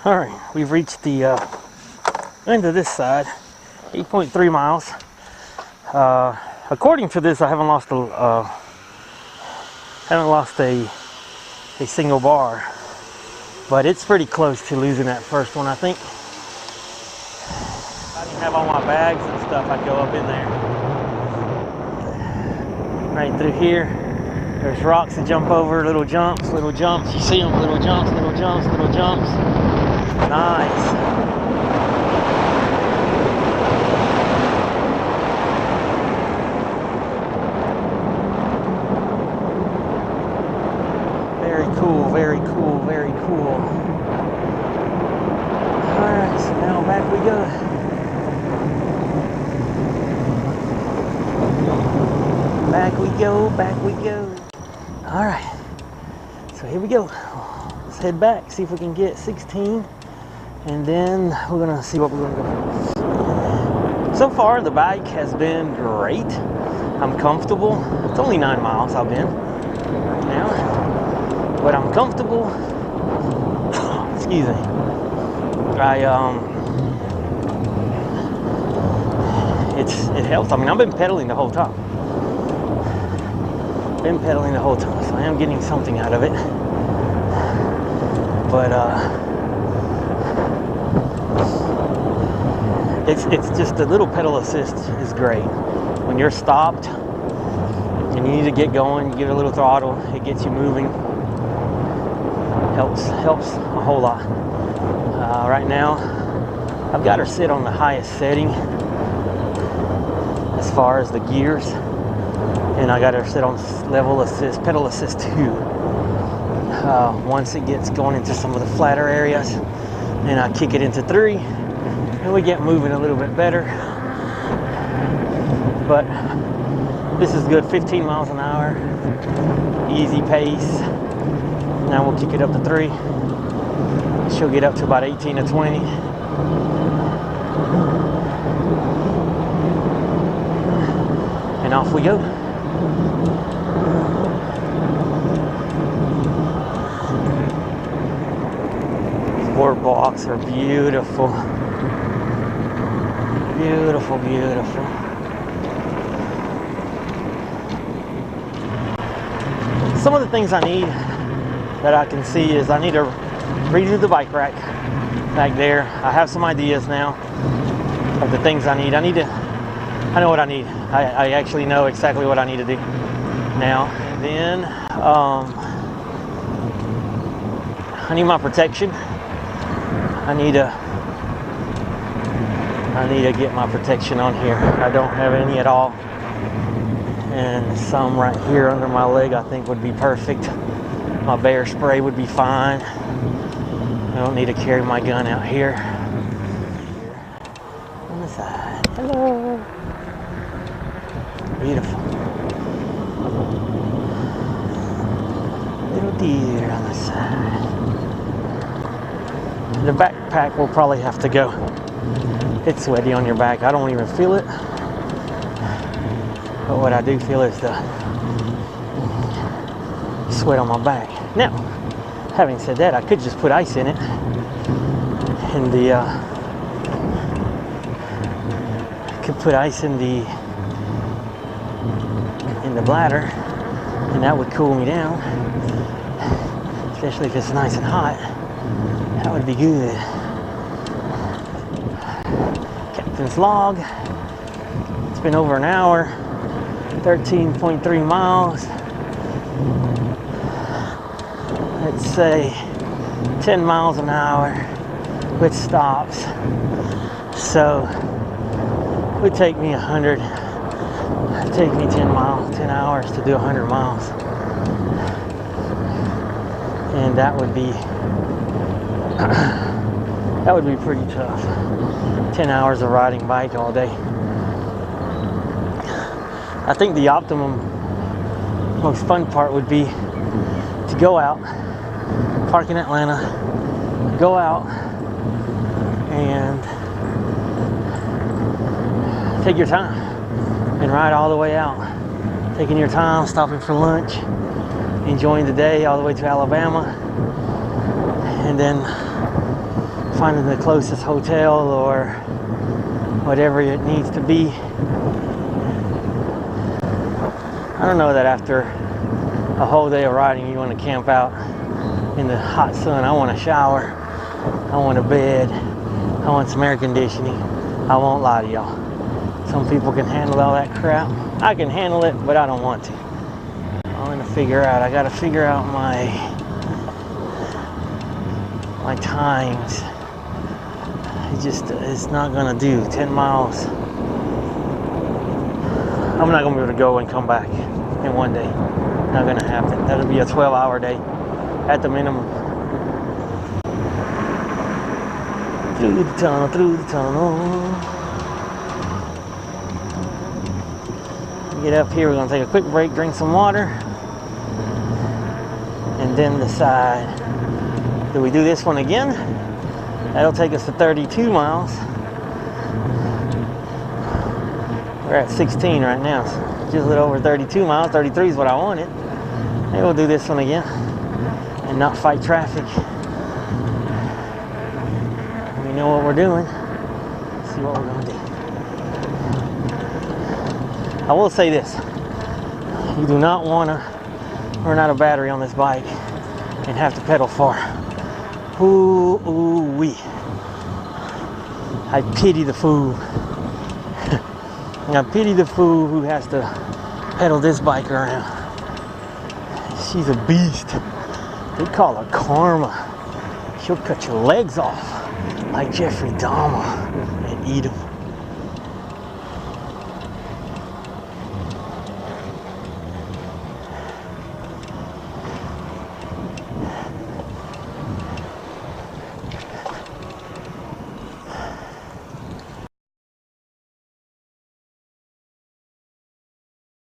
All right, we've reached the end of this side, 8.3 miles. According to this, I haven't lost a single bar, but it's pretty close to losing that first one, I think. If I didn't have all my bags and stuff, I'd go up in there. Right through here, there's rocks to jump over, little jumps, you see them, little jumps. Nice. Very cool, very cool, very cool. Alright, so now back we go. Back we go. Alright, so here we go. Let's head back, see if we can get 16, and then we're gonna see what we're gonna go for. So far, the bike has been great. I'm comfortable. It's only 9 miles I've been right now, but I'm comfortable. Excuse me. It helps. I mean, I've been pedaling the whole time. So I am getting something out of it. But it's just a little pedal assist is great. When you're stopped and you need to get going, you give it a little throttle, it gets you moving. Helps a whole lot. Right now, I've got her sit on the highest setting as far as the gears, and I got her sit on level assist, pedal assist 2. Once it gets going into some of the flatter areas, then I kick it into 3, and we get moving a little bit better. But this is good, 15 miles an hour, easy pace. Now we'll kick it up to 3. She'll get up to about 18 to 20. And off we go. These boardwalks are beautiful. Beautiful, beautiful. Some of the things I need that I can see is I need to redo the bike rack back there. I have some ideas now of the things I need. I know what I need. I actually know exactly what I need to do now. And then I need my protection. I need to get my protection on here. I don't have any at all. And some right here under my leg I think would be perfect. My bear spray would be fine. I don't need to carry my gun out here. On the side. Hello. Beautiful. Little deer on the side. The backpack will probably have to go. It's sweaty on your back. I don't even feel it. But what I do feel is the sweat on my back. Now, having said that, I could just put ice in it, and could put ice in the bladder, and that would cool me down, especially if it's nice and hot. That would be good. Captain's log. It's been over an hour, 13.3 miles. Let's say 10 miles an hour with stops. So it would take me 10 hours to do 100 miles. And that would be pretty tough. 10 hours of riding bike all day. I think the optimum, most fun part would be to go out, park in Atlanta, go out and take your time and ride all the way out. Taking your time, stopping for lunch, enjoying the day all the way to Alabama, and then finding the closest hotel or whatever it needs to be. I don't know that after a whole day of riding you want to camp out in the hot sun. I want a shower, I want a bed, I want some air conditioning. I won't lie to y'all. Some people can handle all that crap. I can handle it, but I don't want to. I'm gonna figure out, I gotta figure out my times. It's not gonna do 10 miles. I'm not gonna be able to go and come back in one day. Not gonna happen. That'll be a 12-hour day at the minimum. Through the tunnel, through the tunnel. Get up here, we're gonna take a quick break, drink some water, and then decide, do we do this one again? That'll take us to 32 miles. We're at 16 right now, so just a little over 32 miles. 33 is what I wanted. Maybe we'll do this one again and not fight traffic. We know what we're doing. Let's see what we're gonna do. I will say this. You do not want to run out of battery on this bike and have to pedal far. Ooh-wee. I pity the fool. I pity the fool who has to pedal this bike around. She's a beast. They call her Karma. She'll cut your legs off like Jeffrey Dahmer and eat them.